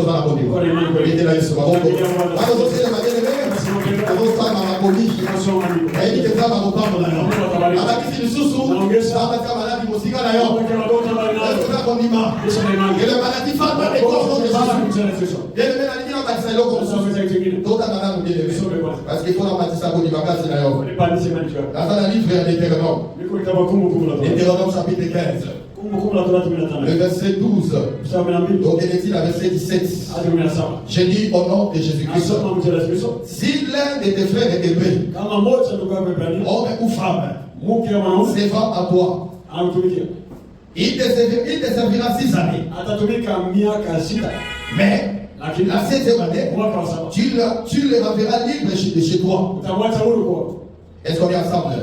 qu'on a la bonne humeur. Mettez la Yesu maboko. Bado zote le madeleme. Bado sana mapolishi. Hii ni kama mapambo na yo. Abakisi lisusu. Baba kama la musika na yo. Kuna konima. Ile maladi fama de kozo de Jésus. Ile mena ni kila kanisa loko. Toka na nani mbele. Parce qu'il faut la matisa boni bakasi na yo. Dans la livre de Deutéronome. Deutéronome chapitre 15. Le verset 12. Donc il est dit la verset 17. J'ai dit au nom de Jésus-Christ. Si l'un de tes frères est hébreu, homme ou femme, servant à toi, il te servira 6 années. Mais la 7e année, tu le renverras libre de chez toi. Est-ce qu'on est ensemble?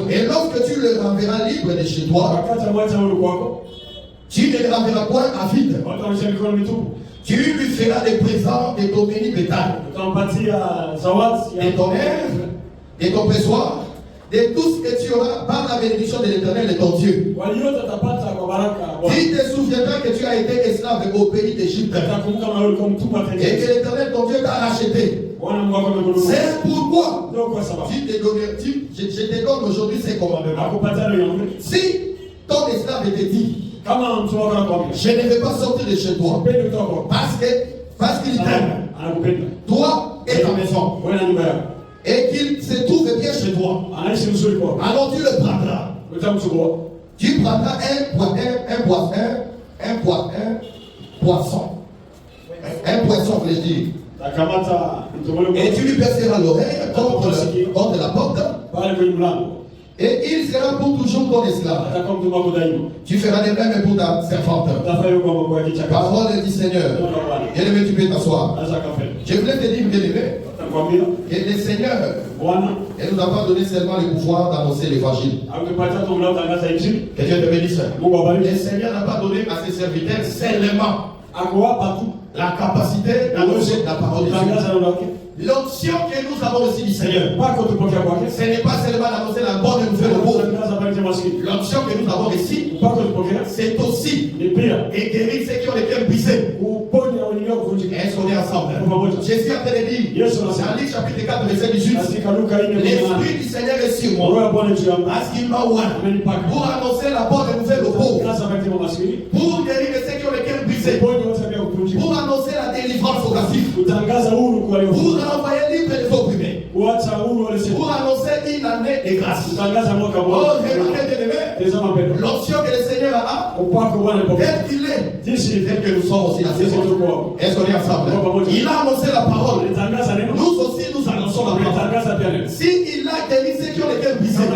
Et lorsque tu le renverras libre de chez toi, tu ne le renverras point à vide. Tu lui feras des présents de ton béni bétail, de ton œuvre, de ton pressoir, de tout ce que tu auras par la bénédiction de l'Éternel et ton Dieu. Tu te souviendras que tu as été esclave au pays d'Égypte et que l'Éternel ton Dieu t'a racheté. C'est pourquoi je te donne aujourd'hui ces commandements. Si ton esclave te dit, je ne vais pas sortir de chez toi parce qu'il t'aime, toi et ta maison, et qu'il se trouve bien chez toi, alors tu le prendras. Tu prendras un poisson, je dis. Et tu lui perceras l'oreille contre la porte. Et il sera pour toujours ton esclave. Tu feras de même pour ta servante. Parole du Seigneur. Bien-aimé, tu peux t'asseoir. Je voulais te dire, bien-aimé, que le Seigneur, il nous a pas donné seulement le pouvoir d'annoncer l'évangile. Que Dieu te bénisse. Le Seigneur n'a pas donné à ses serviteurs seulement la capacité d'annoncer la parole de Dieu. L'option que nous avons aussi du Seigneur, ce n'est pas seulement d'annoncer la bonne nouvelle au monde. L'option que nous avons ici, c'est aussi de guérir ceux qui ont les cœurs brisés. Est-ce qu'on est ensemble? Jésus a fait dire, dans Luc chapitre 4, verset 18, l'Esprit du Seigneur est sur moi, parce qu'il m'a ouvert pour annoncer la bonne nouvelle aux pauvres, pour guérir ceux qui ont les cœurs brisés, pour annoncer la délivrance aux captifs, pour envoyer libre les opprimés, pour annoncer une année de grâce. Oh, regardez, l'option que le Seigneur a, tel qu'il est, tel que nous sommes aussi la saison. Est-ce qu'on est ensemble? Il a annoncé la parole. Nous aussi, nous annonçons la parole. S'il a guéri ceux qui ont les cœurs brisés,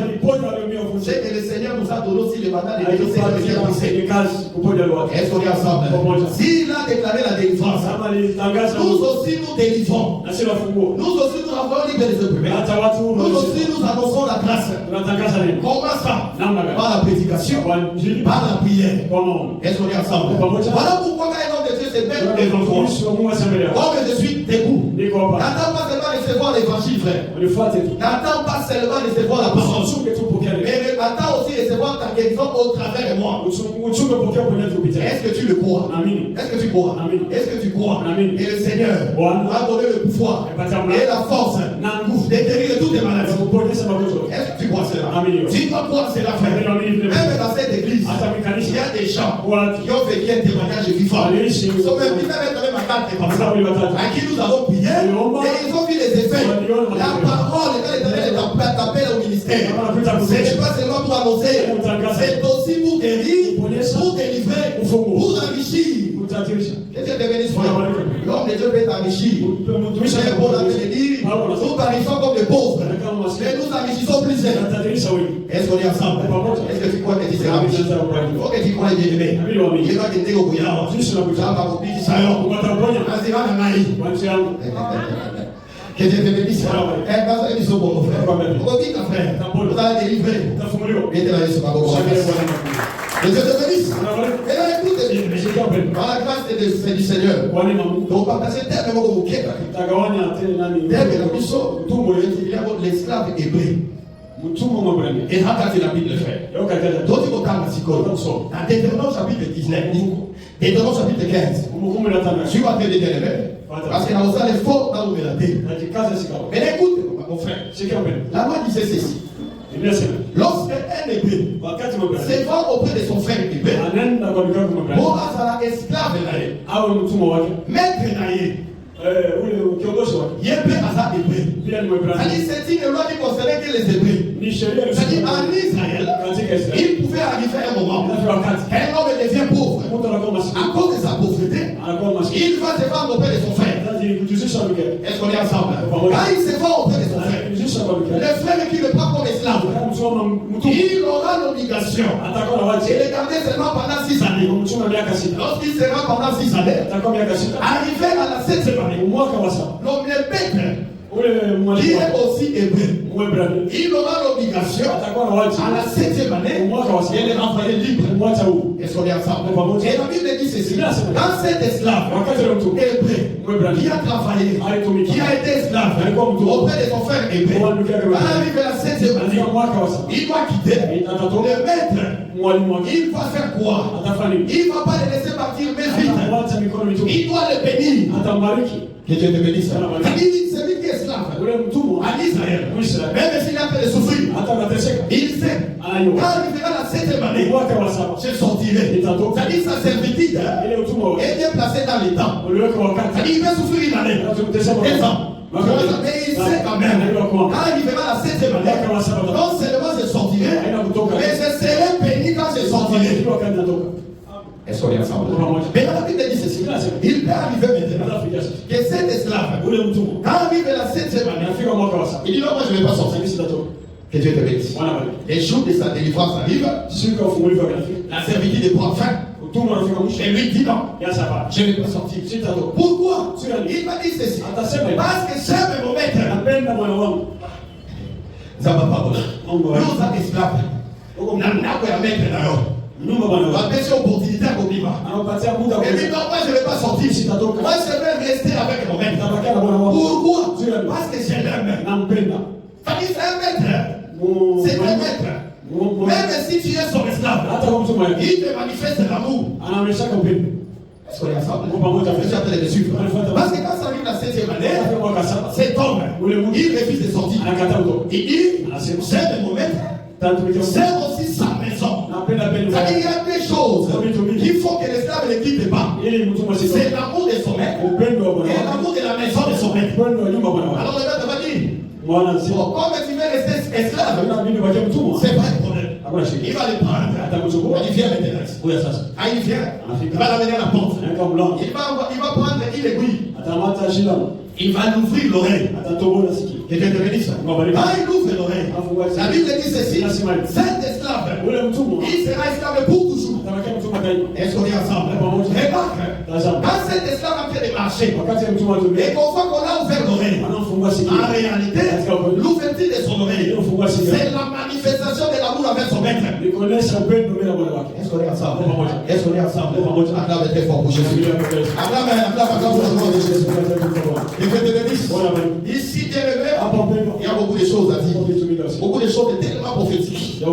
c'est que le Seigneur nous a donné aussi le mandat de guérir ceux qui ont les cœurs brisés. Est-ce qu'on est ensemble? S'il a déclaré la délivrance, nous aussi nous délivrons. Nous aussi nous envoyons libre les opprimés. Nous aussi nous annonçons la grâce. Comment ça? Par la prédication, par la prière. Est-ce qu'on est ensemble? Voilà pourquoi quand un homme de Dieu se met des enfants, comme je suis debout, n'attends pas seulement recevoir l'évangile, frère. N'attends pas seulement recevoir la parole, mais attends aussi recevoir ta guérison au travers de moi. Est-ce que tu le crois? Est-ce que tu crois? Est-ce que tu crois? Et le Seigneur a donné le pouvoir et la force de guérir de toutes les maladies. Est-ce que tu crois cela? Tu dois croire cela, frère. Même dans cette église, il y a des gens qui ont vécu un témoignage vivant. Ils sont même à carte à qui nous avons prié et ils ont vu les effets. La parole, quand l'Éternel t'appelle au ministère, ce n'est pas seulement pour annoncer, c'est aussi pour guérir, pour délivrer, pour enrichir. Que Dieu te bénisse, frère. L'homme de Dieu peut t'enrichir. C'est bon de dire, nous tarissons comme des pauvres, mais nous enrichissons plus. Est-ce qu'on est ensemble? Est-ce que tu crois que tu seras riche? Il faut que tu crois bien aimé. Il va te dire au bouillard. Que Dieu te bénisse. Ils sont bons, frère. Redis ta frère. Vous allez délivrer. Mettez la Yesu maboko. Que Dieu te bénisse. Et là, écoutez bien. Par la grâce du Seigneur. Donc, partagez tellement comme vous quittez. Tellement nous sommes. Tout le monde est l'esclave hébreu. Et regarde la Bible, frère. Donc, il faut calmer. Dans Deutéronome chapitre 19. Et dans le chapitre 15, je vais te dire, parce qu'il y a aussi les fautes dans le mélaté. Mais écoute, mon frère, la loi disait ceci. Lorsqu'un épée se vend auprès de son frère épée, pour être esclave, maître naïe, c'est une loi qui concernait que les Hébreux. C'est-à-dire en Israël, il pouvait arriver à un moment, un homme devient pauvre. À cause de sa pauvreté, il va se vendre auprès de son frère. Est-ce qu'on est ensemble? Quand il se vend auprès de son frère, le frère qui le prend comme esclave, il aura l'obligation de le garder seulement pendant 6 années. Lorsqu'il sera pendant 6 années, arrivé à la 7e année, l'homme le maître, qui est aussi hébreu, il aura l'obligation à la 7e année de les renvoyer libre. Est-ce qu'on est ensemble? Et la Bible dit ceci: quand cet esclave hébreu qui a travaillé, qui a été esclave auprès de son frère hébreu, quand arrive à la 7e année, il doit quitter le maître. Il va faire quoi? Il ne va pas le laisser partir mais vite. Il doit le bénir. Que Dieu te bénisse. Celui qui est esclave en Israël, même s'il a fait de souffrir, il sait, quand il fera la 7e année, je sortirai. C'est-à-dire sa servitude est bien placée dans les temps. C'est-à-dire il va souffrir une année, 2 ans. Mais il sait quand même, quand il fera la 7e année, non seulement je sortirai, mais je serai béni quand je sortirai. Est-ce qu'on est ensemble? Mais la Bible dit ceci: il peut arriver maintenant que cet esclave, quand arrive la 7e année, il dit non, moi je ne vais pas sortir. Que Dieu te bénisse. Les jours de sa délivrance arrivent, la servitude prend fin. Et lui dit non, je ne vais pas sortir. Pourquoi? Il m'a dit ceci: parce que j'aime mon maître. Ça va pas bon. Nous sommes esclaves. Nous sommes maître. Nous avons opportunité à Kobiba. Et puis non, moi je ne vais pas sortir. Moi je vais rester avec mon maître. Pourquoi? Parce que je l'aime. C'est un maître. C'est un maître. Même si tu es son esclave, il te manifeste l'amour. Est-ce qu'on est ensemble? Je suis en train de suivre. Parce que quand ça arrive la 7e année, cet homme, il refuse de sortir. Il dit: j'aime mon maître. C'est aussi sa maison. C'est-à-dire, il y a des choses qu'il faut que l'esclave ne quitte pas. C'est l'amour de son maître et l'amour de la maison de son maître. Alors le maître va dire: comme tu veux rester esclave, c'est pas un problème. Il va le prendre. Il vient maintenant. Ah, il vient. Il va l'amener à la porte. Il va prendre l'aiguille. Il va l'ouvrir l'oreille. Que Dieu te bénisse. Quand il ouvre l'oreille, la Bible dit ceci: cet esclave, il sera esclave pour toujours. Est-ce qu'on est ensemble? Remarque, quand cet esclave a fait des marchés et qu'on voit qu'on a ouvert l'oreille, en réalité, l'ouverture de son oreille, c'est la manifestation de l'amour avec son maître. Est-ce qu'on est ensemble? Est-ce qu'on est ensemble? Acclame très fort pour Jésus. Acclame pour Jésus. Que Dieu te bénisse. Ici, bien aimé, il y a beaucoup de choses à dire. Beaucoup de choses tellement prophétiques.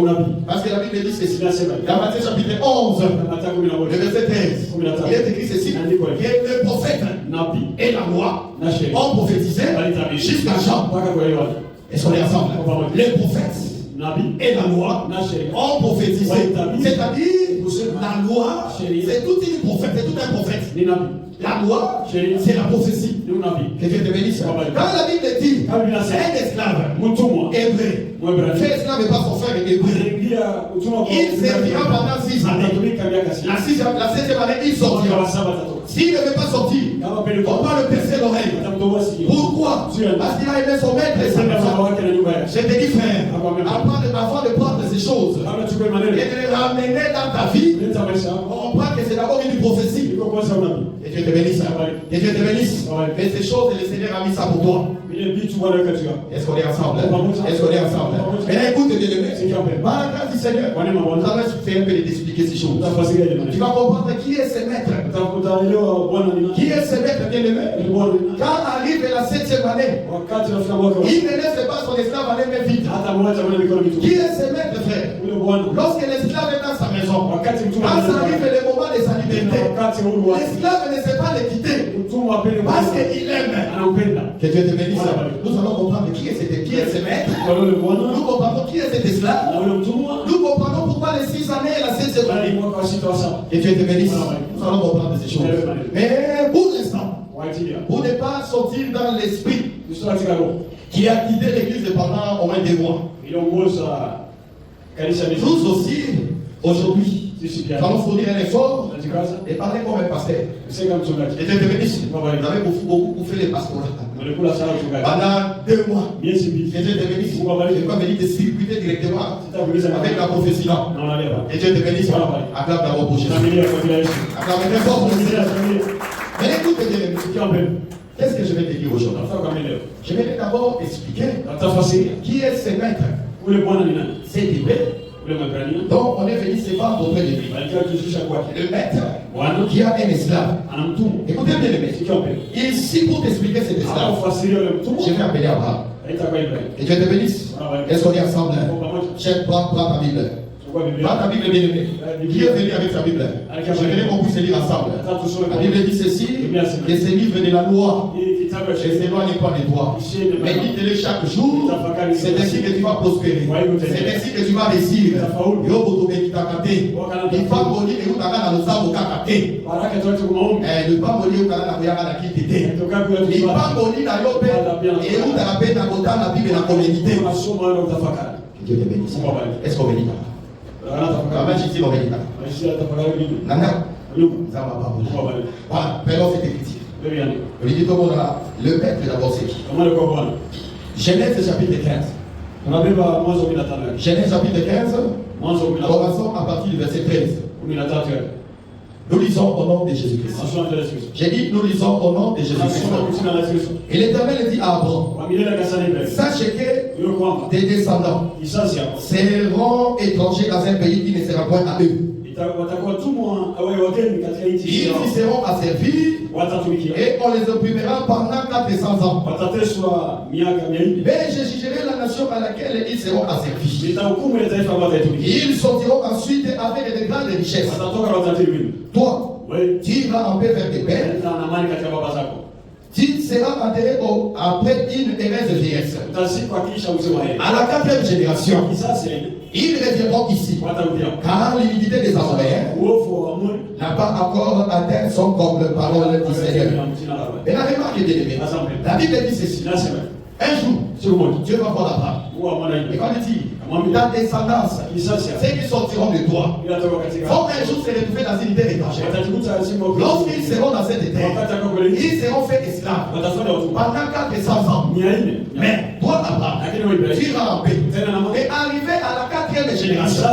Parce que la Bible dit ceci. Dans Matthieu chapitre 11, le verset 13, il est écrit ceci: que le prophète et la loi ont prophétisé jusqu'à Jean. Est-ce qu'on est ensemble? Les prophètes et la loi ont prophétisé. C'est-à-dire, la loi, c'est tout un prophète. La loi, c'est la prophétie. Que Dieu te bénisse. Quand la Bible dit un esclave hébreu, fait esclave et pas son frère hébreu, il servira pendant 6 années. La 7e année, il sortira. S'il ne veut pas sortir, on va le percer l'oreille. Pourquoi? Parce qu'il a aimé son maître et sa maison. Je te dis, frère, avant de prendre ces choses et de les ramener dans ta vie, on comprend que c'est d'abord une prophétie. Et Dieu te bénisse. Et Dieu te bénisse. Mais ces choses, le Seigneur a mis ça pour toi. Est-ce qu'on est ensemble? Est-ce qu'on est ensemble? Mais là, écoute, Dieu te bénisse. Par la grâce du Seigneur, ça va faire un peu d'expliquer ces choses. Tu vas comprendre qui est ce maître. Qui est ce maître bien-aimé? Quand arrive la 7e année, il ne laisse pas son esclave aller mais vite. Qui est ce maître, frère? Lorsque l'esclave est dans sa maison, quand ça arrive le moment de sa liberté, l'esclave ne sait pas les quitter parce qu'il aime. Que Dieu te bénisse. Nous allons comprendre qui est ce maître. Nous comprenons qui est cet esclave. Nous comprenons pourquoi les 6 années et la 7e année. Que Dieu te bénisse. Nous allons comprendre ces choses. Mais pour l'instant, pour ne pas sortir dans l'esprit qui a quitté l'église pendant au moins 2 mois. Nous aussi, aujourd'hui, nous allons fournir un effort et parler comme un pasteur. Et Dieu te bénisse. Vous avez beaucoup fait les pasteurs. Pendant 2 mois. Que Dieu te bénisse. Je ne vais pas venir te circuiter directement avec la prophétie. Non. Et Dieu te bénisse. Acclame d'abord pour Jésus. Acclame très fort pour Jésus. Mais écoute, qu'est-ce que je vais te dire aujourd'hui? Je vais d'abord expliquer qui est ce maître. C'est Hébreu. Donc on est venu se vendre auprès de lui. Le maître qui a un esclave. Écoutez bien le maître. Ici pour t'expliquer cet esclave, je vais appeler Abraham. Et Dieu te bénisse. Est-ce qu'on est ensemble? Chef, prends ta Bible. Prends ta Bible bien aimée. Qui est venu avec sa Bible? J'aimerais qu'on puisse lire ensemble. La Bible dit ceci, que ce livre de la loi ne s'éloigne pas de toi. Médite-le chaque jour. C'est ainsi que tu vas prospérer. C'est ainsi que tu vas réussir. Il faut mourir et vous avez dans le kakate. Ne pas mourir au Canada pour y avoir la quitté. Il faut mourir dans l'opé et vous avez la Bible dans la communauté. Dieu te bénisse. Est-ce qu'on bénit? Voilà, prenons cette écriture. Le maître d'abord c'est qui? Genèse chapitre 15. Genèse chapitre 15. Commençons à partir du verset 13. Nous lisons au nom de Jésus-Christ. J'ai dit, nous lisons au nom de Jésus-Christ. Et l'Éternel dit à Abraham, sache que tes descendants seront étrangers dans un pays qui ne sera point à eux. Ils y seront asservis et on les opprimera pendant 400 ans. Mais je jugerai la nation à laquelle ils seront asservis. Ils sortiront ensuite avec de grandes richesses. Toi, tu iras en paix vers tes pères. Tu seras enterré après une heureuse vieillesse. À la 4e génération, ils reviendront ici. Car l'humilité des Amoréens n'a pas encore atteint son comble, parole du Seigneur. Mais la remarque est bien aimée. La Bible dit ceci. Un jour, Dieu va voir Abraham. Et quand il dit, ta descendance, ceux qui sortiront de toi, vont un jour se retrouver dans une terre étrangère. Lorsqu'ils seront dans cette terre, ils seront faits esclaves pendant 400 ans. Mais toi, Abraham, tu iras en paix. Et arrivé à la 4e génération,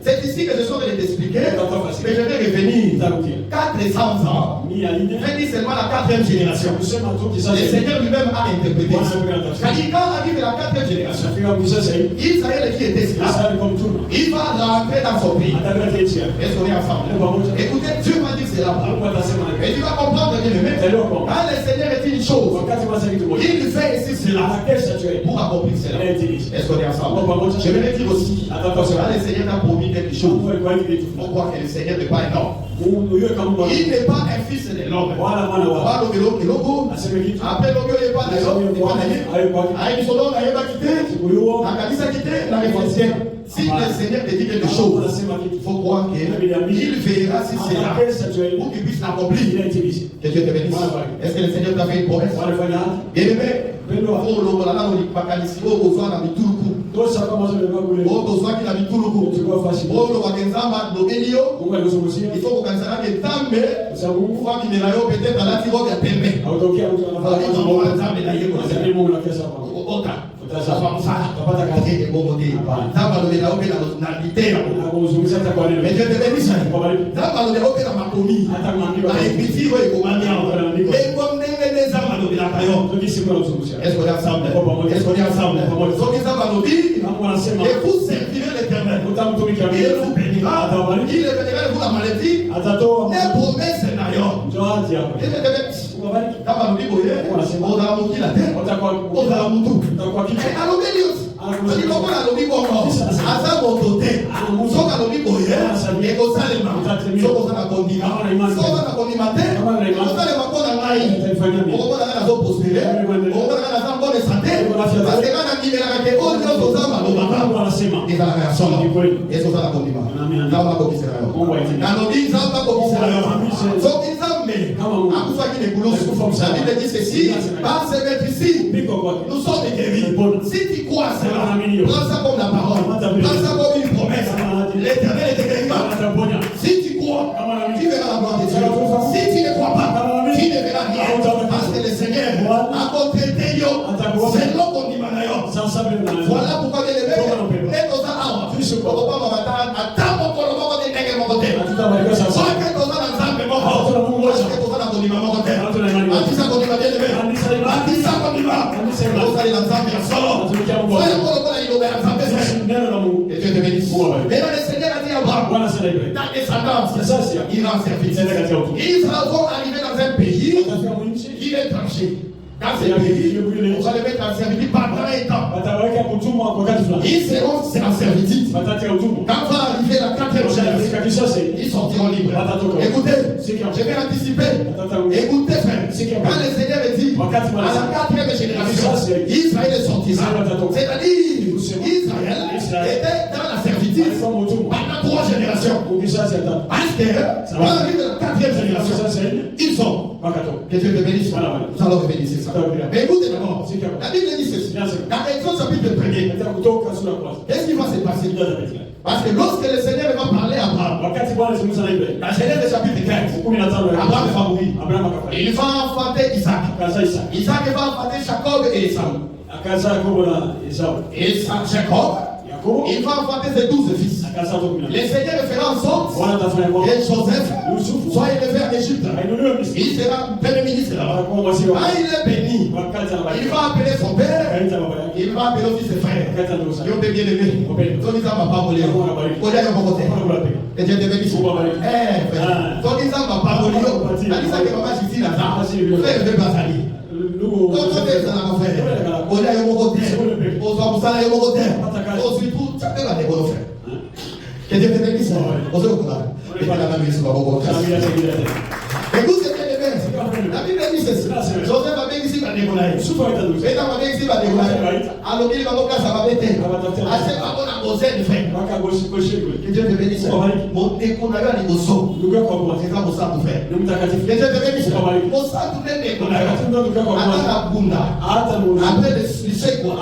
c'est ici que je suis en train de t'expliquer que je vais revenir 400 ans. Venir seulement la 4e génération. Le Seigneur lui-même a interprété. C'est-à-dire quand arrive la 4e génération, Israël qui était esclave, il va rentrer dans son pays. Est-ce qu'on est ensemble? Écoutez, Dieu m'a dit cela. Et tu vas comprendre bien le même. Quand le Seigneur est une chose, il fait ici cela pour accomplir cela. Est-ce qu'on est ensemble? Je vais le dire aussi. Quand le Seigneur t'a promis quelque chose, pourquoi que le Seigneur n'est pas un homme? Il n'est pas un fils de l'homme. Après l'homme, il n'est pas de l'homme. Si le Seigneur te dit quelque chose, il faut croire qu'il verra si c'est là pour qu'il puisse l'accomplir. Que Dieu te bénisse. Est-ce que le Seigneur t'a fait une promesse? Bien aimé, est-ce qu'on est ensemble? Est-ce qu'on est ensemble? Et vous servirez l'Éternel. Il vous bénira. Il bénira vous la maladie. Les promesses d'ailleurs. Parce que comment la lobby bon, Asa Motote, Soka lobby boye, et Osalema, Soko Sana Kondima, Soko Sana Kondimate, Osalema Kona Nai, Okola Kana Zo Prospere, Okola Kana Zo Bonne Santé, parce que Kana Kimera Kate, Odio Sosama, Lobaba, et la réaction, et Sosana Kondima, Nama Kokisera, Nanobi Zamba Kokisera, Soki Zambe, Akoufa qui n'est Koulos, la Bible dit ceci, par se mettre ici, nous sommes guéris. Si tu crois cela, prends ça comme la parole, prends ça comme une promesse. L'Éternel est guérisseur. Si tu crois, tu verras la gloire de Dieu. Si tu ne crois pas, tu ne verras rien. Parce que le Seigneur a contraité yo, c'est l'homme qu'on dit manayo. Voilà pourquoi les mecs, les choses à avoir. Je ne peux pas m'attendre à ta mon colombo de nègre mon côté. Soit que tu as un exemple mon côté, soit que tu as un colombo mon côté. Atisa kolima bien levé. Atisa kolima. Vous allez dans Zambia solo. Soyez colombo là il obéit à Zambia. Et Dieu te bénisse. Mais là le Seigneur a dit à Abraham, ta descendance ira en service. Ils vont arriver dans un pays qui est tranché. Dans ce pays, on va les mettre en servitude pendant un temps. Ils seront en servitude. Quand va arriver la 4e génération, ils sortiront libres. Écoutez, je vais anticiper. Écoutez, frère. Quand le Seigneur dit à la 4e génération, Israël est sorti. C'est-à-dire, Israël était dans la servitude pendant 3 générations. Parce que, quand arrive la 4e génération, ils sont. Que Dieu te bénisse. Nous allons revenir sur ça. Mais écoutez d'abord, la Bible dit ceci. Dans Exode chapitre 1er, qu'est-ce qui va se passer? Parce que lorsque le Seigneur va parler à Abraham, dans Genèse chapitre 15, Abraham va mourir. Il va enfanter Isaac. Isaac va enfanter Jacob et Esaü. Et Jacob, il va enfanter ses 12 fils. Le Seigneur fera en sorte que Joseph soit élevé en Égypte. Il sera premier ministre là-bas. Quand il est béni, il va appeler son père, il va appeler aussi ses frères. Il va bien aimer. Ton Isaac va pas mourir. Il y a un bon côté. Et Dieu te bénisse. Ton Isaac va pas mourir. La liste que maman Jésus là, frère de Bazali. Quand on est dans la frère, on a un bon côté. On soit pour ça, il y a un bon côté. On suit tout, chacun a des bons frères. Que Dieu te bénisse. On se retrouve là. Et pas la même mission, écoute, c'est bien les mêmes. La Bible dit ceci. Joseph va bien ici, va décoller. Et dans ma vie ici, va décoller. Alors, il va me casser, ça va bêter. À ce moment, on a posé de frère. Que Dieu te bénisse. Mon décollage à l'émotion. C'est pas pour ça pour faire. Que Dieu te bénisse. Pour ça, tout le décollage. Attends la bunda. Après le lycée, quoi.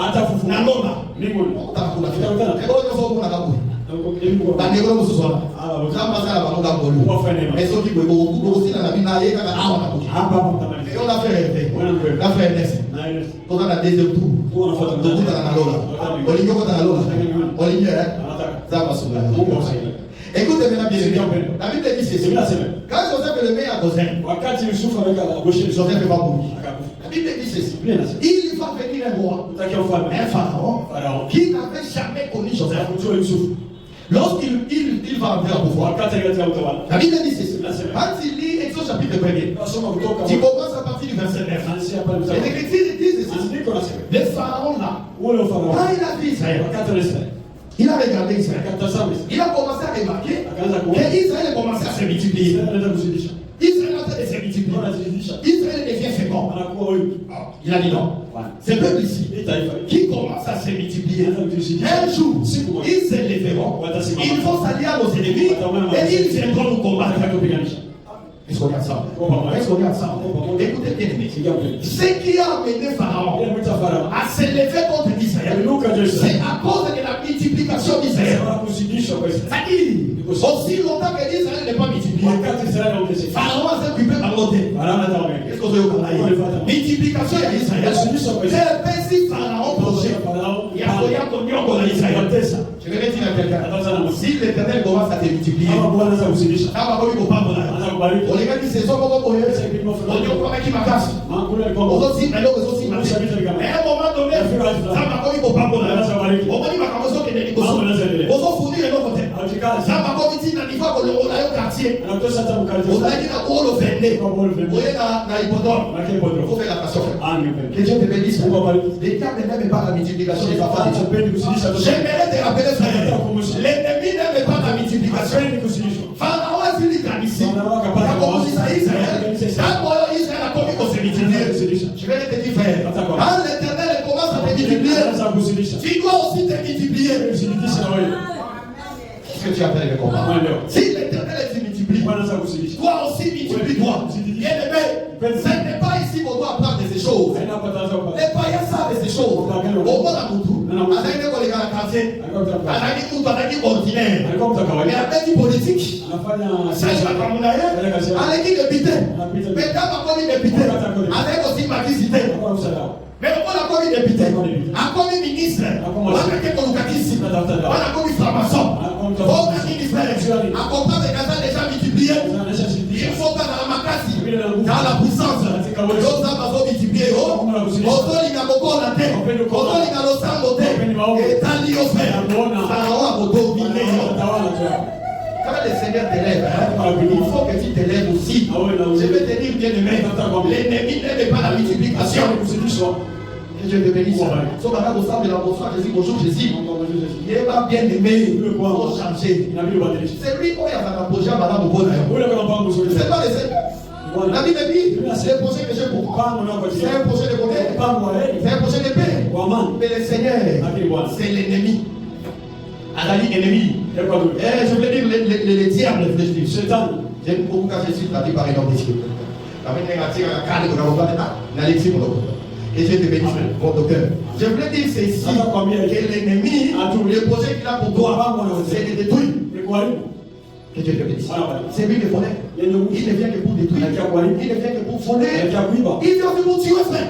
La nona. On t'a pour la faire. Et bon, il faut qu'on a la bouille. Bandeko musu sona. Kama sana banonga bolu. Eso ki bebo aussi dans la vie na yeka na awa na. Et on a fait rêver. On a fait nest. On a la deuxième tour. On a fait tout dans la lola. Olingo ko dans la lola. Olingo ça va se faire. Écoutez maintenant bien. La Bible dit ceci. Quand Joseph le met à Goshen, Joseph va mourir. La Bible dit ceci. Il va venir un roi, un pharaon, qui n'avait jamais connu Joseph. Lorsqu'il va entrer au pouvoir, la Bible dit ceci. Quand il lit Exode chapitre 1er, tu commences à partir du verset 9. Les Écritures disent ceci. Le pharaon là, quand il a vu Israël, il a regardé Israël. Il a commencé à remarquer qu'Israël a commencé à se multiplier. Israël a fait de se multiplier. Israël devient fécond. Il a dit non. Ce peuple ici, qui commence à se multiplier, un jour, ils s'élèveront, ils vont s'allier à nos ennemis et ils viendront nous combattre. Est-ce qu'on regarde ça? Est-ce qu'on regarde ça? Écoutez bien, ce qui a amené Pharaon à s'élever contre Israël, c'est à cause de la multiplication d'Israël. C'est-à-dire, aussi longtemps que Israël n'est pas multiplié, Pharaon s'est occupé par l'autre. Est-ce qu'on veut parler? Multiplication d'Israël. Mais si Pharaon projet, il y a rien qu'on y a Israël. Je vais dire à quelqu'un, si l'Éternel commence à te multiplier, les gars disent c'est ça, on dit qui m'a cassé. On dit mais à un moment donné, ça m'a dit qu'on parle. On dit ma camouflage qui est négocié. On s'en fournit de l'autre côté. Ça m'a dit dans l'histoire qu'on a eu quartier. On a dit qu'on le vendait. On est dans l'hippodrome. Il faut faire la passion. Que Dieu te bénisse. L'État n'aime pas la multiplication des enfants. J'aimerais te rappeler ça. L'ennemi n'aime pas la multiplication. Pharaon a fini la mission. Il a commencé à Israël. Quand Israël a commis qu'on se multiplier, je vais te dire, frère, quand l'Éternel commence à te multiplier, tu dois aussi te multiplier. Qu'est-ce que tu appelles le combat? Si l'Éternel te multiplie, toi aussi multiplie-toi. Bien-aimé, ce n'est pas ici qu'on doit apprendre ces choses. Les païens savent ces choses. Au moins à Moutou, à l'école de la quartier, à l'équipe ordinaire, mais à l'équipe politique, à l'équipe de Pité, mais quand on a commis de Pité, avec aussi Maquisité. Mais on a commis député, a commis ministre, on a commis franc-maçon, on a ministre, à comprendre que quand les gens multipliés, il ne faut pas dans la macassi, dans la puissance, les autres ont multiplié, autant il y a beaucoup de terre, autant il y a le sang de terre, et tant il y a frère, Pharaon a dominé. Quand le Seigneur t'élève, il faut que tu t'élèves aussi. Je vais te dire, bien aimé, l'ennemi n'aime pas la multiplication. Que Dieu te bénisse. Si on va au de la bonsoir, Jésus, bonjour Jésus. Il est pas bien aimé, il faut changer. C'est lui qui a un projet à Madame Bonheur. C'est pas les Seigneurs. La Bible dit, c'est un projet que j'ai pour toi. C'est un projet de bonheur. C'est un projet de paix. Mais le Seigneur, c'est l'ennemi. Adali ennemi. Je voulais dire les diables, je dis. J'aime beaucoup quand Jésus l'a dit par un homme d'esprit. La même négative, la carne de la montagne, la lecture, et Dieu te bénisse, mon docteur. Je voulais dire ceci, que l'ennemi, le projet qu'il a pour toi, c'est de détruire. Que Dieu te bénisse. C'est lui le volet. Il ne vient que pour détruire. Il ne vient que pour voler. Il vient que pour tuer, frère.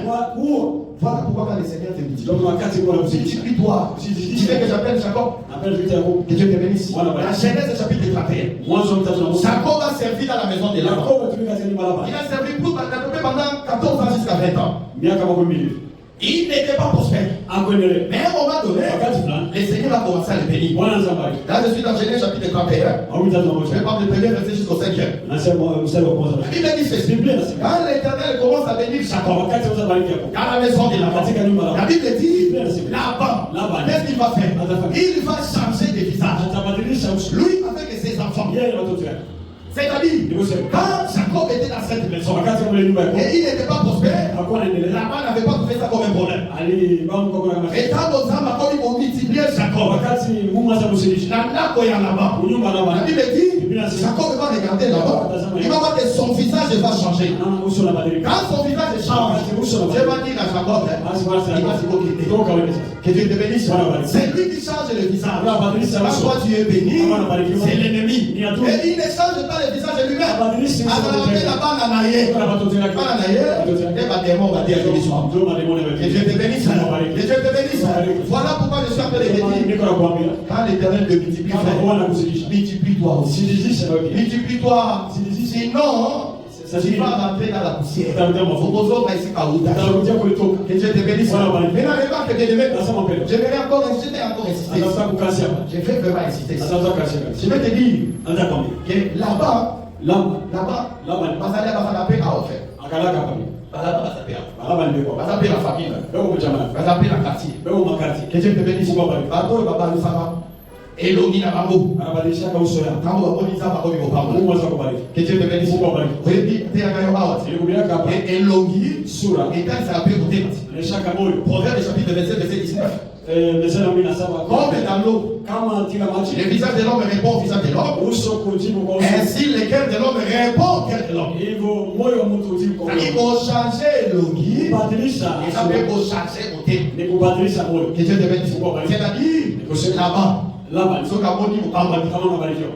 Voilà pourquoi quand le Seigneur te dit, multiplie-toi. Tu veux que j'appelle Jacob? Que Dieu te bénisse. La Genèse chapitre 31. Jacob a servi dans la maison de Laban. Il a servi pendant 14 ans jusqu'à 20 ans. Il n'était pas prospère. Mais à un moment donné, le Seigneur a commencé à le bénir. Là, je suis dans Genèse chapitre 31. Je vais prendre le premier verset jusqu'au 5e. La Bible dit ceci. Quand l'Éternel commence à bénir Jacob, dans la maison de Laban, la Bible dit, Laban, qu'est-ce qu'il va faire? Il va changer de visage. Lui, avec ses enfants. C'est-à-dire, quand Jacob était dans cette maison, et il n'était pas prospère, Laban n'avait pas trouvé ça comme un problème. Et quand nos âmes ont multiplié Jacob, la Bible dit, Jacob va regarder là-bas, il va voir que son visage va changer. Quand son visage change, Dieu va dire à Jacob, il va se coquiller. Que Dieu te bénisse. C'est lui qui change le visage. Quand toi tu es béni, c'est l'ennemi. Et il ne change pas le visage de lui-même. Que Dieu te bénisse. Que Dieu te bénisse. Voilà pourquoi je suis appelé béni. Quand l'Éternel te multiplie, multiplie-toi aussi. Multiplie-toi. Sinon, tu vas rentrer dans la poussière. Que Dieu te bénisse. Mais n'arrive pas que Dieu te bénisse. Je vais encore insister. Je vais vraiment insister. Je vais te dire que là-bas, que Dieu te bénisse. Elongi na bango. Tango babonisa bakomi kopamba. Que Dieu te bénisse. Oyebi te yakayo awa. Elongi sura. Etalisa ape kote. Proverbe chapitre 27 verset 19. Comme dans l'eau, le visage de l'homme répond au visage de l'homme. Ainsi le cœur de l'homme répond au cœur de l'homme. Il faut changer l'ongi. Et ça peut changer au thé. Que Dieu te bénisse. C'est-à-dire là-bas. Soka moni mukamba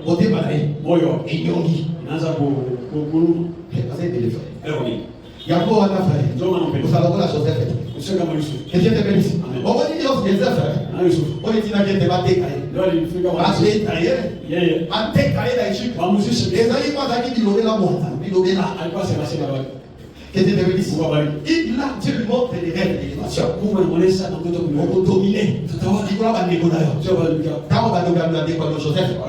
kote banaye moyo enyongi inaanza kupasa telefoni yako wana frère usalakola Joseph ushaka mwisho que Dieu te bénisse. On va dire Joseph on est tina kete bateka bateka na Egypte ezali kwa zaki bilobela monta bilobela alikuwa sema que Dieu te bénisse. Il a Dieu lui montre les rêves de l'élévation. On peut dominer. Il va aller au d'ailleurs. Quand on va dominer la découverte de Joseph, on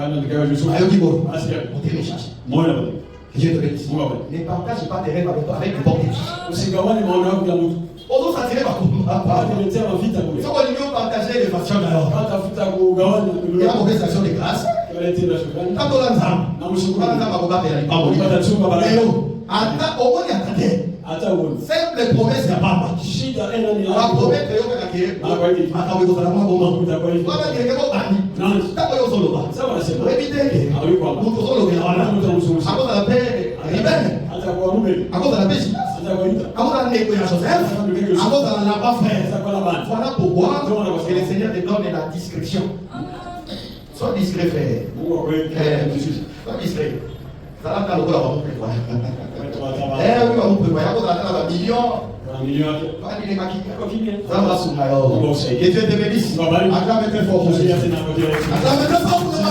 te recherche. Que Dieu te bénisse. Ne partage pas tes rêves avec les portes. On doit s'attirer par contre. Il faut qu'on partager les factions d'alors. Il y a la mauvaise action de grâce. Quand on simple promesse de papa. La promesse de voilà pourquoi le Seigneur te donne la discrétion. Sois discret, frère. Sois discret. Ça va faire le coup eh oui, on peut voir. Il y a un million. Ça va sous ma que Dieu te bénisse. Acclame très fort pour Dieu. Acclame très fort pour Dieu.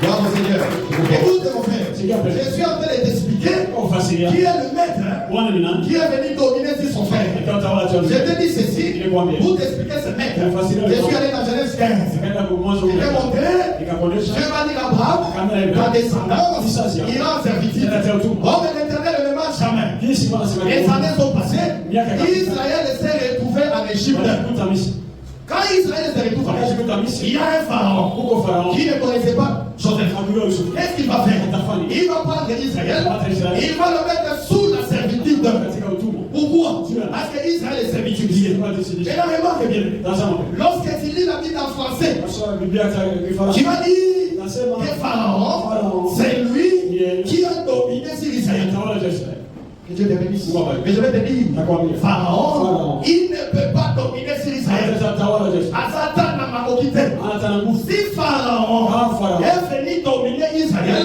Gloire au Seigneur. Écoute mon frère. Je suis en train de t'expliquer qui est le maître qui est venu dominer sur son frère. Je te dis ceci pour t'expliquer ce maître. Je suis allé dans Genèse 15. Je vais montrer. Je vais dire Abraham, ta descendance ira en servitude. Oh, mais l'Éternel ne marche jamais. Les années sont passées. Israël s'est retrouvé en Égypte. Quand Israël s'est retrouvé en Égypte, il y a un pharaon qui ne connaissait pas Joseph. Qu'est-ce qu'il va faire? Il va prendre Israël, il va le mettre sous la servitude. Pourquoi? Parce que Israël est servitude. Et la remarque bien, lorsque tu lis la Bible en français, tu vas dire que Pharaon, c'est lui qui a dominé sur Israël. Que Dieu te bénisse. Mais je vais te dire, Pharaon, il ne peut pas dominer sur Israël. Si Pharaon est venu dominer Israël,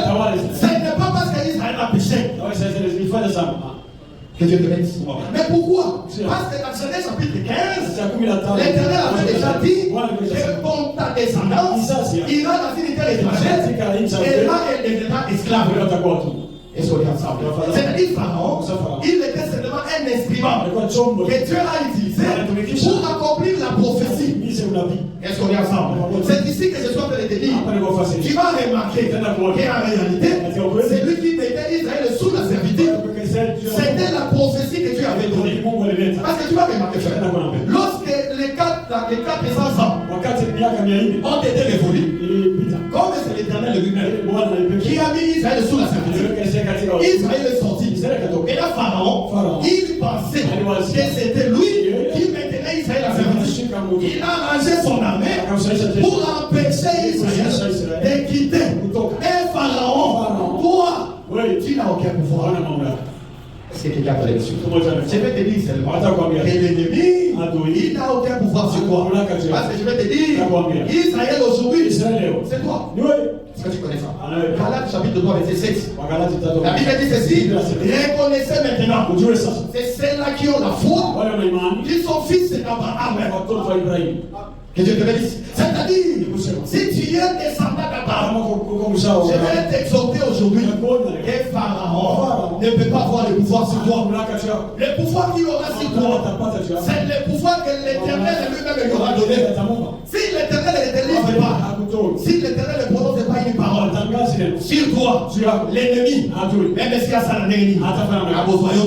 ce n'est pas parce qu'Israël a péché. Que Dieu te bénisse. Mais pourquoi? Parce que dans Genèse chapitre 15, l'Éternel avait déjà dit que ton ta descendance ira dans une terre étrangère et là elle deviendra esclave. C'est-à-dire Pharaon, il était seulement un instrument que Dieu a utilisé pour accomplir la prophétie. Est-ce qu'on est ensemble? C'est ici que je suis en train de te dire. Tu vas remarquer qu'en réalité, c'est lui qui mettait Israël sous la servitude. C'était la prophétie que Dieu avait donnée. Parce que tu vas remarquer, lorsque les 400 ans ont été révolus, comme c'est l'Éternel lui-même qui a mis Israël sous la servitude, Israël est sorti. Et là, Pharaon, il pensait que c'était lui qui maintenait Israël à servitude. Il a arrangé son armée pour empêcher Israël de quitter. Et Pharaon, toi, tu n'as aucun pouvoir. Est-ce que quelqu'un a dessus? Je vais te dire seulement que l'ennemi, il n'a aucun pouvoir sur toi. Parce que je vais te dire, Israël aujourd'hui, c'est toi. Est-ce que tu connais ça? Galates chapitre 3, verset 6. La Bible dit ceci: reconnaissez maintenant, c'est ceux-là qui ont la foi, qui sont fils d'Abraham. Que Dieu te bénisse. C'est-à-dire, si tu es descendant d'Abraham, je vais t'exhorter aujourd'hui que Pharaon ne peut pas avoir le pouvoir sur toi. Le pouvoir qu'il aura sur toi, c'est le pouvoir que l'Éternel lui-même lui aura donné. Si l'Éternel ne te livre pas, si l'Éternel ne prononce pas une parole sur toi, l'ennemi, même si à ça a besoin de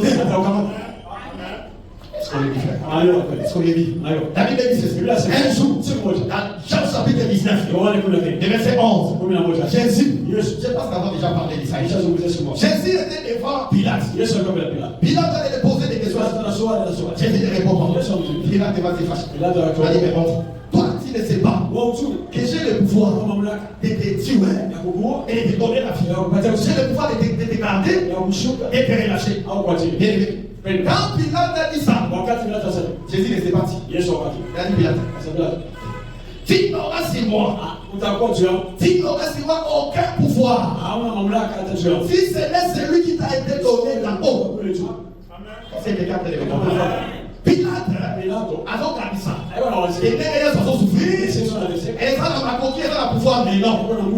est-ce qu'on est dit? La Bible dit ceci. Un jour, dans Jean chapitre 19, le verset 11, Jésus, je ne sais pas si on a déjà parlé de ça. Jésus était devant Pilate. Pilate allait poser des questions. Jésus ne répond pas. Pilate va se fâcher. Il a dit, mais bon, toi, tu ne sais pas que j'ai le pouvoir de te tuer et de te donner la vie. J'ai le pouvoir de te garder et de te relâcher. Quand Pilate a dit ça, Jésus était parti. Il a dit Pilate, tu n'auras sur moi, tu n'auras sur moi aucun pouvoir. Si ce n'est celui qui t'a été donné là-haut. C'est quelqu'un qui a compris. Pilate alors qu'a dit ça. Et derrière ça, souffrir. Et ça n'a pas compris, ça n'a pas pouvoir, mais non.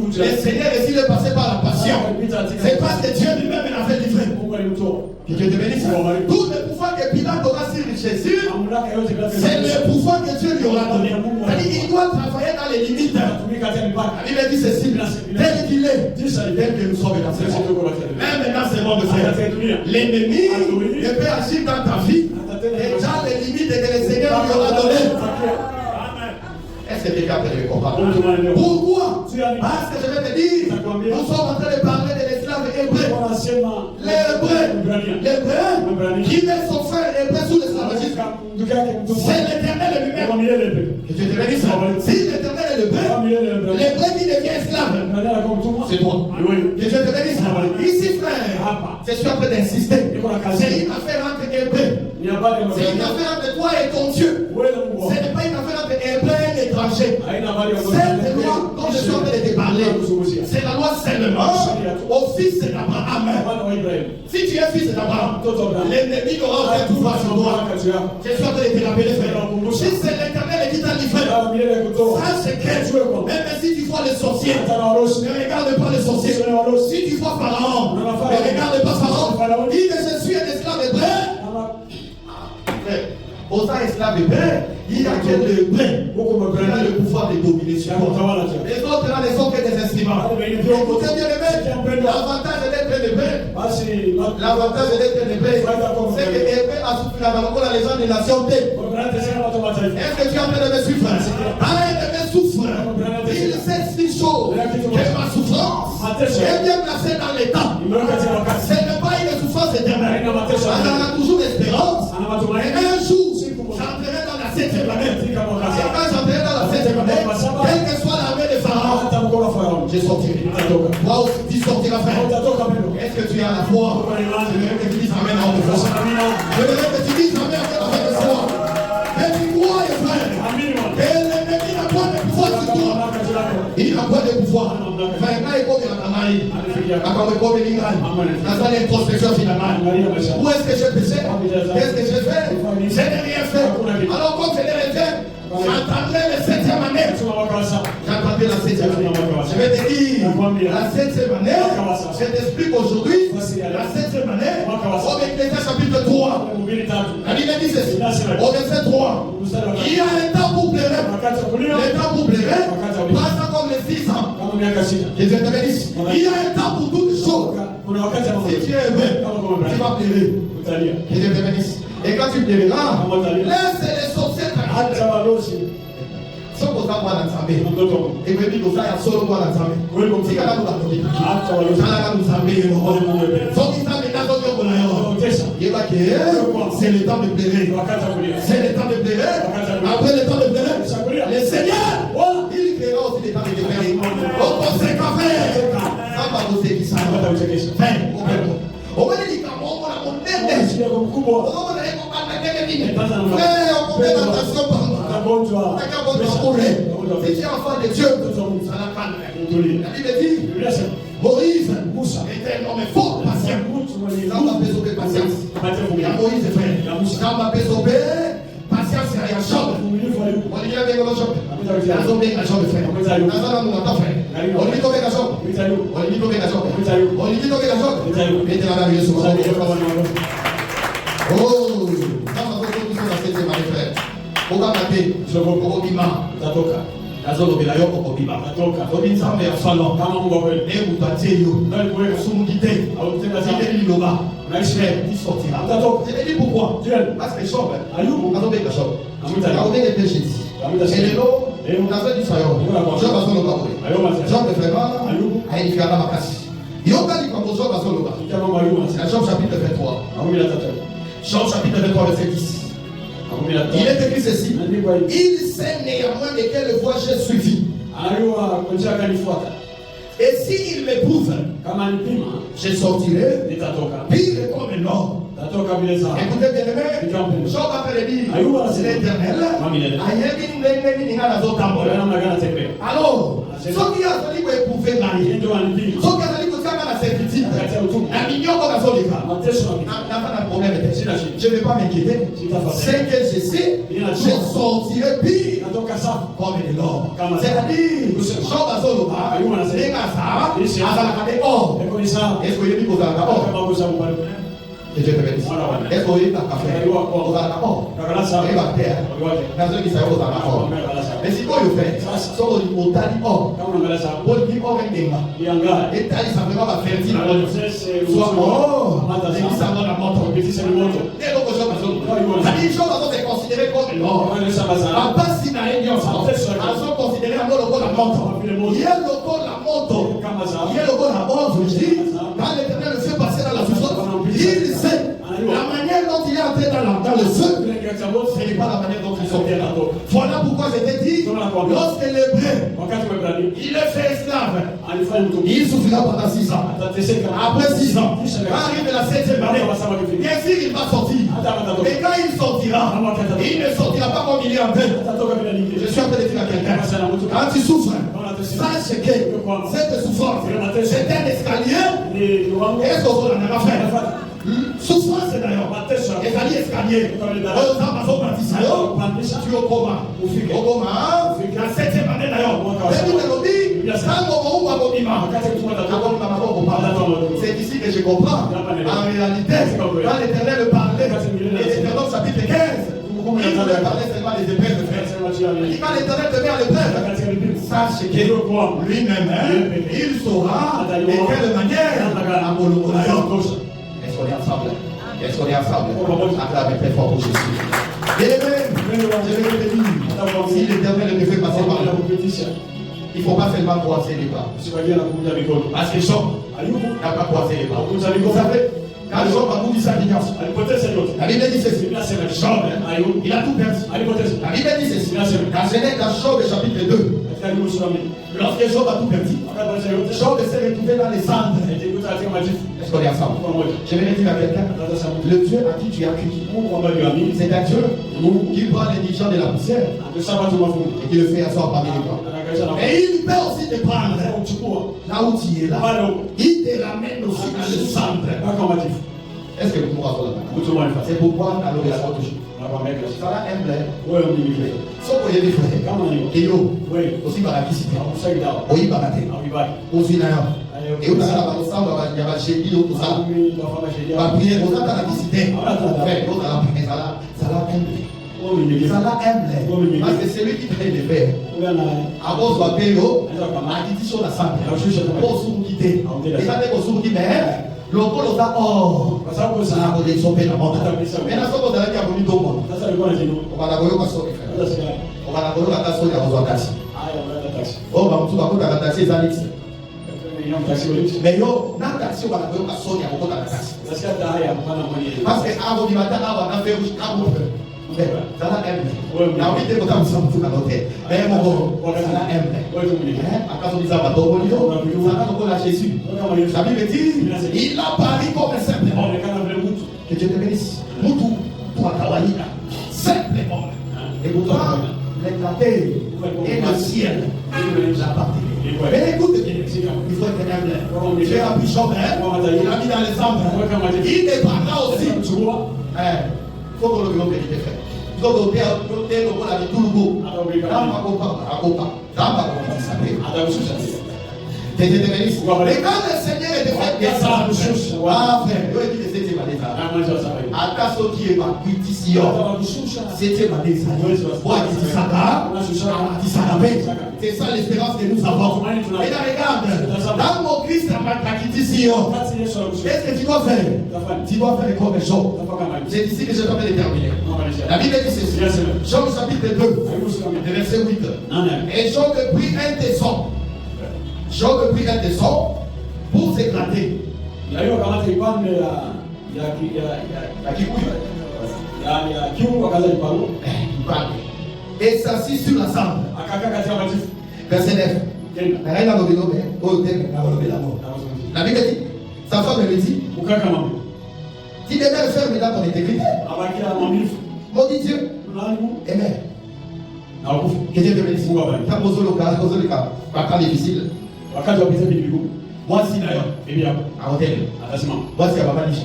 Le Seigneur, s'il est passé par la passion, c'est parce que Dieu lui-même l'a fait livrer. Que Dieu te bénisse. Tout le pouvoir que Pilate aura sur Jésus, c'est le pouvoir que Dieu lui aura donné. C'est-à-dire qu'il doit travailler dans les limites. La Bible dit ceci, tel qu'il est, tel que nous sommes dans ce monde. Même dans ce monde, l'ennemi ne peut agir dans ta vie. Déjà, que quelqu'un peut le comprendre? Pourquoi? Parce que je vais te dire, nous sommes en train de parler de l'esclave hébreu. L'hébreu qui met son frère hébreu sous l'esclavagisme, c'est l'Éternel lui-même. Que Dieu te bénisse. Si l'Éternel est l'hébreu qui devient esclave, c'est toi. Que Dieu te bénisse. Ici, frère, je suis en train d'insister. C'est une affaire entre hébreux. C'est une affaire entre toi et ton Dieu. Ce n'est pas une affaire entre hébreux et étrangers. Cette loi dont je suis en train de te parler, c'est la loi seulement au fils d'Abraham. Si tu es fils d'Abraham, l'ennemi n'aura aucun pouvoir sur toi. Je suis en train de te rappeler, frère. Si c'est l'Éternel qui t'a livré, sache que même si tu vois le sorcier, ne regarde pas le sorcier. Si tu vois Pharaon, ne regarde pas Pharaon. Dis que je suis un esclave hébreu. Aux esclaves hébreux, il y a quel hébreu qui a le pouvoir de dominer sur toi. Les autres là ne sont que des instruments. Écoutez bien les mecs, l'avantage d'être hébreu, l'avantage d'être hébreu, c'est que hébreu a souffert la légende des nations. Est-ce que tu es en train de me suivre? Un de mes souffres, il sait si chaud que ma souffrance est bien placée dans les temps. Ce n'est pas une souffrance éternelle. On a toujours l'espérance. Et un jour, j'entrerai dans la 7e année. Et quand j'entrerai dans la 7e année, quelle que soit l'armée de Pharaon, je sortirai. Moi aussi, tu sortiras, frère. Est-ce que tu as la foi? Je veux que tu dises Amen en de foi. Je veux que tu dises Amen en de foi. Et tu crois, frère, que l'ennemi n'a pas de pouvoir sur toi. Il n'a pas de pouvoir. Enfin, quand il come dans la maille, quand il come dans la introspection finalement, où est-ce que j'ai péché? Qu'est-ce que j'ai fait? Je n'ai rien fait. Alors, comme je n'ai rien fait, j'attendrai la 7e année. J'attendrai la 7e année. Je vais te dire, la 7e année, je t'explique aujourd'hui, la 7e année, au Ecclésiaste chapitre 3, la Bible dit ceci, au verset 3, il y a un temps pour pleurer, le temps pour pleurer, pas comme les 6 ans. Que Dieu te bénisse. Il y a un temps pour toutes choses. Si tu es heureux, tu vas pleurer. Que Dieu te bénisse. Et quand tu pleureras, laisse les sorciers t'arrêter. So ko sa mwana nzambe ebe bi ko sa ya solo mwana nzambe si kana ko batoli kana ka nzambe so ki nzambe na so ko na yo yeba ke c'est le temps de pleurer, c'est le temps de pleurer. Après le temps de pleurer, le Seigneur il créera aussi des temps de pleurer. Au conséquent frère ça va vous qui ça fin on va dire qu'on a mon tête on va dire qu'on a frère on fait attention par si tu es enfant de Dieu, ça n'a pas de la Bible dit Moïse était un homme fort, patient. Ça m'a besoin de patience. Il y a Moïse, frère. Ça m'a besoin de patience, c'est rien. Chambre. On dit qu'il y a des chambre. Il y a des chambre, frère. On dit combien de chambre? On dit combien de chambre? On dit combien de chambre? Mettez la main sur moi. Oh, ça m'a besoin de la 7e année, frère. Okakate okobima tatoka nazolobela yo okobima tatoka obinzambe ya salon kama mungu kweli ebu tatie yo sumukite auteka liloba naishwe sortira tatoka je dis pourquoi parce que choc ayubu azobeka choc auteka péché et lelo nazo di sayo je bazo loba ko Job vraiment ayubu aifika makasi yoka ni kwa Job bazo loba Job chapitre 23 Job chapitre 23 verset 10. Il est écrit ceci. Il sait néanmoins de quelle voie j'ai suivi. Et s'il m'éprouve, je sortirai pire comme l'or. Écoutez bien aimé, Job a fait le dire, c'est l'Éternel. Alors, ce qui a fallu pour éprouver Marie, ce qui a fallu pour faire la servitude, la mignon comme la solika, n'a pas de problème. Je ne vais pas m'inquiéter. C'est que je sais, je sortirai pire comme de l'or. C'est-à-dire, Job a solika, les gars, Azalaka de or. Est-ce que vous avez dit que vous avez or? Que Dieu te bénisse. Est-ce que vous avez la café? Vous avez la or. Vous avez la terre. Dans un qui s'appelle vous avez la or. Mais si vous faites, si vous avez la or, vous avez or et et tali ça fait pas fertile. Soit or, et qui ça donne la montre. Et donc je vais c'est considéré comme l'or. À part si la réunion, à son moto. Il y a le corps la moto. Il y a le corps la moto. Je dis, quand l'Éternel le fait passer dans la souffrance, il sait la manière dont il est entré dans le feu, ce n'est pas la manière dont il sortira. Voilà pourquoi je t'ai dit, lorsque l'Hébreu, il est fait esclave, il souffrira pendant 6 ans. Après 6 ans, quand arrive la 7e année, bien sûr il va sortir. Mais quand il sortira, il ne sortira pas comme il est entré. Je suis en train de dire à quelqu'un, quand tu souffres, sache que cette souffrance, c'est un escalier. Qu'est-ce qu'on en a fait? Souffrance d'ailleurs, escalier. Tu au coma. La 7e année d'ailleurs. C'est ici que je comprends. En réalité, quand l'Éternel parlait, l'Éternel chapitre 15, il voulait parler seulement des épreuves de frères. Et quand l'Éternel te met à l'épreuve, sache que lui-même, il saura de quelle manière Est-ce qu'on est ensemble? Est-ce qu'on est ensemble? Acclamez très fort pour Jésus. Et même, je vais te dire, si l'Éternel te fait passer par là, il ne faut pas seulement croiser les bras. Parce que Job n'a pas croisé les bras. Vous savez, quand Job a voulu sa alliance, la Bible dit ceci. Job, il a tout perdu. La Bible dit ceci. Dans Job chapitre 2, lorsque Job a tout perdu, Job s'est retrouvé dans les cendres. Est-ce qu'on est ensemble? Je vais dire à quelqu'un, le Dieu à qui tu as cru, c'est un Dieu qui prend les dirigeants de la poussière et qui le fait asseoir parmi les bras. Et il peut aussi te prendre là où tu es là. Il te ramène aussi dans le centre. Est-ce que vous pouvez là? C'est pourquoi nous allons la toujours. Ça va humble. Sauf que les frères. Et yo, aussi par la visite. Oui, par la tête. Aussi d'ailleurs. Et où ça va ensemble, il y a chez lui, tout ça. Va prier, vous avez la visite. Ça va humble. Ça va humble. Parce que c'est lui qui fait les pères. À vos papiers, à qui sur la salle. Pour se quitter. Et ça fait qu'on se quitte, mais. Le col aux oh, ça va ça va les sauver la montagne. Mais la sauve d'aller à bonito monde. On va la voir au sauver. On va la voir à sauver à aux taxi. Oh, bah tout va pour la taxi Alex. Mais yo, n'a taxi on va la voir à sauver à aux taxi. Parce que avant du matin, avant d'en faire à mon frère. Ça va aimer. La vie de votre âme semble tout à l'hôtel. Mais mon bon, ça va aimer. À cause de ça, va tomber au niveau. Ça va tomber à Jésus. La Bible dit, il a parlé comme un simple homme. Que Dieu te bénisse. Moutou, toi, Kawaïda. Simple homme. Et pourtant, l'éclaté et le ciel l'appartiennent. Mais écoute bien, il faut être humble. J'ai appris Job, il a mis dans les cendres. Il te parlera aussi. Tu vois? Il faut que le monde te fait. Il faut que le monde te fait tout le monde. Et quand le Seigneur est fait descendre, frère, il dit que c'était ma désastre. À ta sortie, il m'a dit ici, c'était ma désastre. C'est ça l'espérance que nous avons. Et là, regarde, dans mon Christ, m'a quitté ici. Qu'est-ce que tu dois faire? Tu dois faire comme Job. C'est ici que je dois déterminer. La Bible dit ceci. Job chapitre 2, verset 8. Et Job prit un tesson. Job prit un tesson pour s'éclater. Il y a eu un et s'assit sur la cendre. Verset 9. La Bible dit, sa femme lui dit, tu devais le faire dans ton intégrité. Maudit Dieu. Amen. Que Dieu te bénisse. Quand vous avez le cas, pas difficile. Moi, si d'ailleurs, eh bien, à hôtel. Moi, si à ma niche.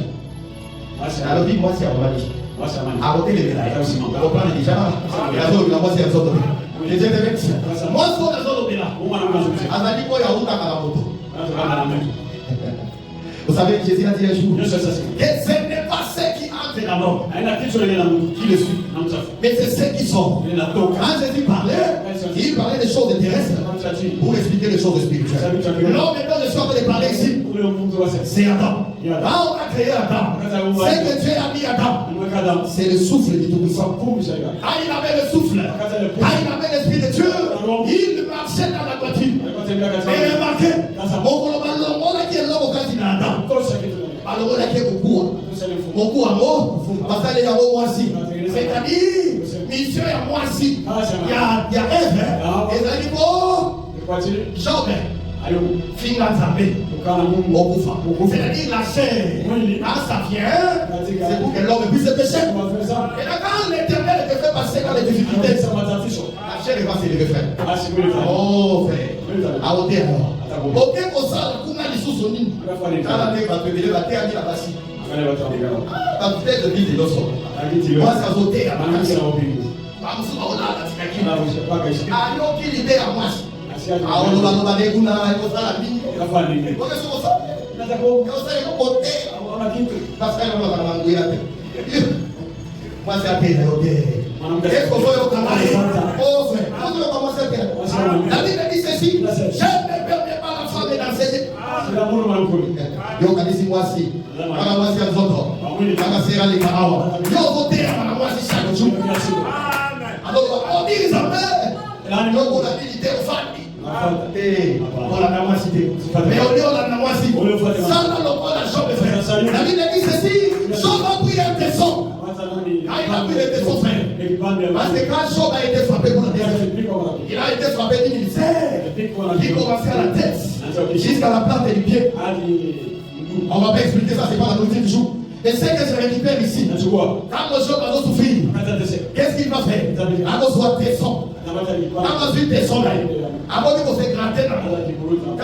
Alors, dis moi, si à ma niche. À hôtel, les médailles. On prend les déjà. La zone, moi, si à zone. Les Dieu te bénisse. Moi, si on a zone, là. Azali, quoi, il y a autant à la moto. Vous savez, Jésus a dit un jour, que ce n'est pas ceux qui entrent dans l'homme qui le suivent, mais c'est ceux qui sont. Quand Jésus parlait, il parlait des choses terrestres pour expliquer les choses spirituelles. L'homme est dans le choix de parler ici. C'est Adam. Quand on a créé Adam, c'est que Dieu a mis Adam. C'est le souffle du Tout-Puissant. Quand il avait le souffle, quand il avait l'Esprit de Dieu, il marchait dans la aller à Moisi. C'est-à-dire, mission à Moisi. Il y a Ève. Et ça dit, oh, Job. Finganzabé. C'est-à-dire la chair. Quand ça vient, c'est pour que l'homme puisse se pécher. Et là, quand l'Éternel te fait passer dans les difficultés, la chair va se lever, frère. Oh, frère. À hauteur alors. Ok, pour ça, la a les sous-sonnines. Quand la terre va te lever, la terre dit la bassi. Ah, peut-être de vide de l'osso. Moi, ça a sauté à ma camisole. Ah, non, qu'il idée à moi. Ah, on va nous demander où on a la ligne. On est sur ça. On sait qu'on peut être. Parce que on va nous dire. Moi, c'est à terre. Est-ce qu'on va au travail? Oh, frère. Quand on va commencer à terre. La Bible dit ceci. Je ne permets pas la femme d'enseigner. C'est l'amour de mon yo kanisi mwasi kama mwasi ya mzoto kama sera les karawa yo voter kama mwasi chaque jour. Alors on dit ça mais yo pour l'habilité aux femmes et pour la mwasi mais on dit on la mwasi ça dans le corps la chambre frère la Bible dit ceci Job a pris un tesson. Il a pris le tesson frère parce que quand Job a été frappé pour la terre il a été frappé d'une misère qui commençait à la tête jusqu'à la plante du pied. On va pas expliquer ça, c'est pas la nourriture du jour. Et c'est que je récupère ici. Quand le Job va souffrir, qu'est-ce qu'il va faire? On reçoit tes sons. Quand on reçoit tes sons, avant de se gratter, quand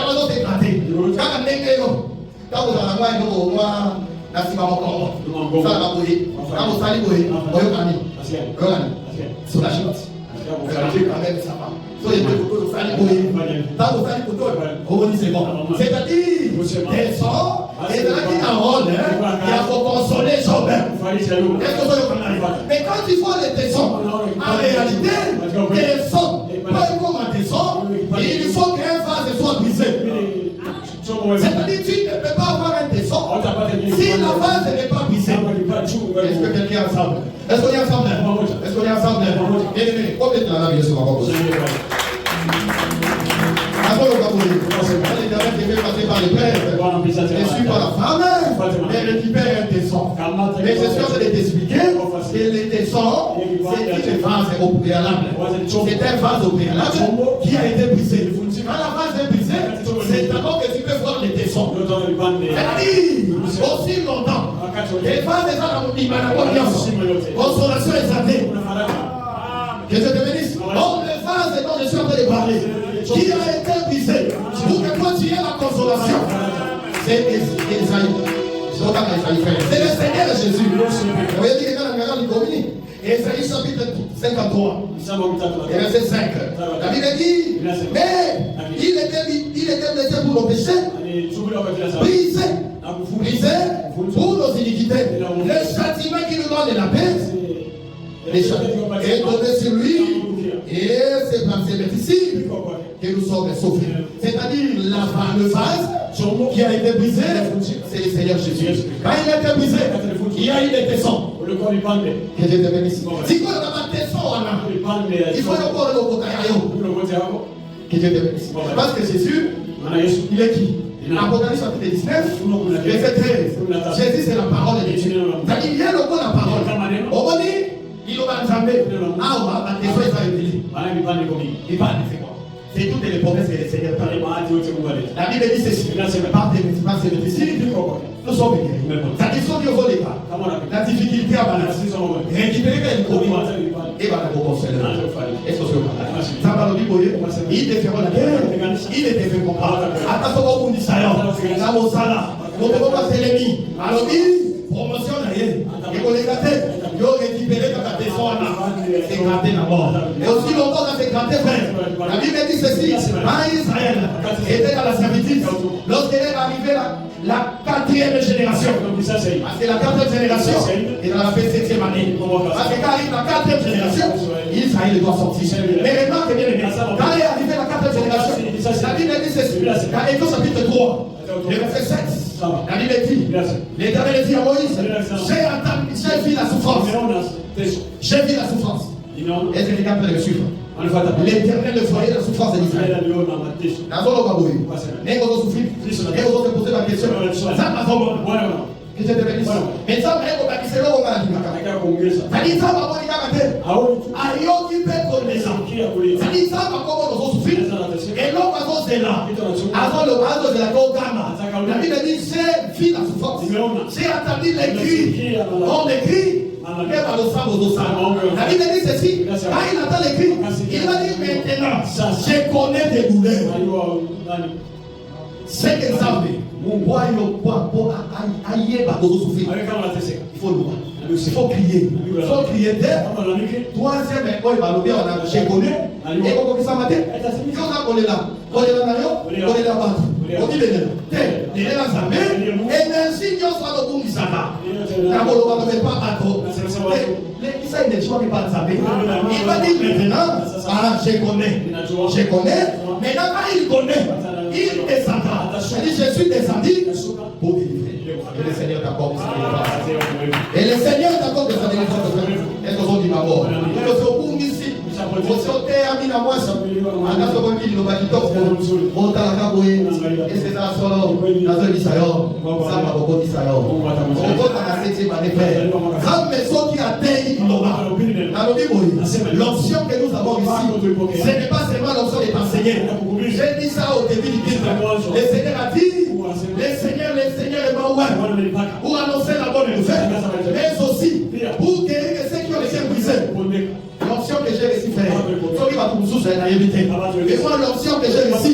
on se gratter, quand on est quand vous avez la moi, la cima mon ça va bouiller. Quand vous allez bouiller, vous allez sur la chute. Vous allez quand même ça va. Soyez de vous allez bouiller. Quand vous allez on dit c'est bon. C'est-à-dire, tes sons, et dans la parole, il faut consoler Job. Mais quand il faut les tessons, en réalité, tes sons, pas comme un tesson, il faut qu'un vase soit brisé. C'est-à-dire, tu ne peux pas avoir un tesson si la vase n'est pas brisée. Est-ce que quelqu'un est ensemble? Est-ce qu'on est ensemble? Est-ce qu'on est ensemble? Bien aimé, combien de temps la vie sur ma propre? Avant le Cameroun, l'Éternel devait passer par les pères, et suivre par la femme, et récupérer un tesson. Mais je suis en train de t'expliquer que les tessons, c'est une vase au préalable. C'est un vase au préalable qui a été brisé. Quand la vase est brisée, c'est d'abord que tu peux voir les tessons. C'est-à-dire, aussi longtemps, les vases sont dans mon immanence. Consolation est année. Que je te bénisse. Donc, les vases dont je suis en train de parler, qui a été brisé pour que toi tu aies la consolation, c'est Esaïe. C'est le Seigneur Jésus. Vous voyez qu'il est dans la garde du communique. Esaïe chapitre 53, verset 5. La Bible dit, mais il était blessé pour nos péchés, brisé pour nos iniquités. Le châtiment qui nous donne la paix est donné sur lui, et c'est par ses médecines que nous sommes sauvés. C'est-à-dire le vase qui a été brisé, c'est le Seigneur Jésus. Quand il a été brisé, il y a eu des tessons. Que Dieu te bénisse. Si vous avez des tessons, il faut encore le côté. Que Dieu te bénisse. Parce que Jésus, il est qui? Apocalypse chapitre 19, verset 13. Jésus, c'est la parole de Dieu. C'est-à-dire, il y a le mot la parole. On va dire, il va ensemble. Ah, on va des fois, il va révéler. Il va c'est quoi? C'est toutes les promesses que le Seigneur t'a données. La Bible dit ceci. Par ses difficultés, nous sommes guéris. Ça dit son Dieu vaut les cas. La difficulté à balance. Récupérer une commis. Et va la consoler. Est-ce que c'est ça va le dire? Il te fait la guerre. Il te fait comprendre. Attention au dit ça. Ça va au salaire. On ne peut pas passer l'ennemi. Alors, promotion d'ailleurs. Et pour les gâter, ils ont récupéré quand la personne s'est gratté d'abord. Et aussi longtemps, on s'est gratté, frère. La Bible dit ceci. Quand Israël était dans la servitude, lorsqu'il est arrivé la 4e génération, parce que la 4e génération est dans la 27e année. Parce que quand arrive la 4e génération, Israël doit sortir. Mais remarque bien, quand est arrivé la 4e génération, la Bible dit ceci. Dans Exode chapitre 3, le verset 7. La Bible dit, l'Éternel dit à Moïse, j'ai vu la souffrance. J'ai vu la souffrance. Est-ce que les gars peuvent le suivre? L'Éternel voyait la souffrance d'Israël. Dans le Baboué, mais on a souffert. Et on a posé la question. Ça m'a fait. Que Dieu te bénisse. Mais ça, mais on va dire c'est là où on va dire. Ça dit ça, va voir les gars. Aïe, qui peut connaître ça. Ça dit ça, va comment nous souffrir. Et l'homme va se là. Avant le bras de la Gogama. La Bible dit c'est vie la souffrance. J'ai attendu les cris. On écrit. La Bible dit ceci. Quand il attend les cris, il va dire maintenant, je connais tes douleurs. C'est exemple. Mon bois, il faut le voir. Il faut crier. Il faut crier. Troisième, je connais. Et comment ça m'a dit? On est là. On est là. On est là. On dit énergie, nous sommes au bout du sabbat. On ne pas bateau. Ça, il ne dit pas de sabbat. Il va dire maintenant, je connais. Je connais. Maintenant, quand il connaît, il descendra. Il dit, je suis descendu pour délivrer. Et le Seigneur t'accorde sa délivrance. Et le Seigneur t'accorde sa délivrance. Est-ce qu'on dit d'abord? Nous sommes ici. Vous êtes amis à moi. On a ce qu'il nous va dire. On t'a la cabouille. Et c'est ça, solo. Dans un Isaïon. Ça va beaucoup d'Isaïon. On va dans la 7e année. Grande maison qui atteigne Innova. L'option que nous avons ici, ce n'est pas seulement l'option d'être enseigné. J'ai dit ça au début du titre. Le Seigneur a dit, le Seigneur est mort pour annoncer la bonne nouvelle, mais aussi pour guérir ceux qui ont les cœurs brisés. L'option que j'ai réussi à faire, celui va tout sous la éviter. Et moi, l'option que j'ai réussi,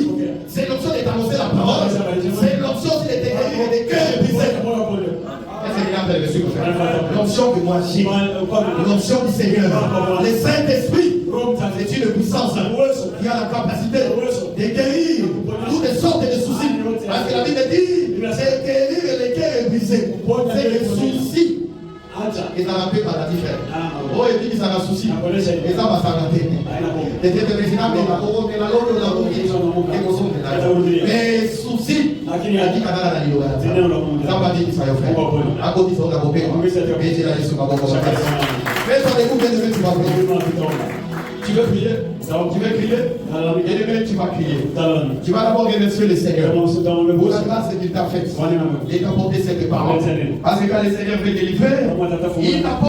c'est l'option d'annoncer la parole, c'est l'option de guérir des cœurs brisés. L'option que moi j'ai, l'option du Seigneur, le Saint-Esprit, c'est une puissance qui a la capacité de guérir toutes sortes de soucis. Parce que la Bible dit, c'est guérir les cœurs brisés, c'est les soucis. Et ça n'a pas la différence. Oh, et puis ça a un souci. Et ça va s'arrêter. Et c'est le président de la Cour de la Loi de la Cour de la Cour. Mais souci, il a dit Canada la Loi. Ça va dire qu'il s'est offert. À côté de ça, on a coupé. Mais c'est la question. Mais ça découvre bien de tu vas prier. Tu veux prier? Tu veux crier? Et demain tu vas crier. Tu vas d'abord remercier le Seigneur pour la grâce qu'il t'a faite et t'apporter cette parole. Parce que quand le Seigneur veut délivrer, il t'apporte.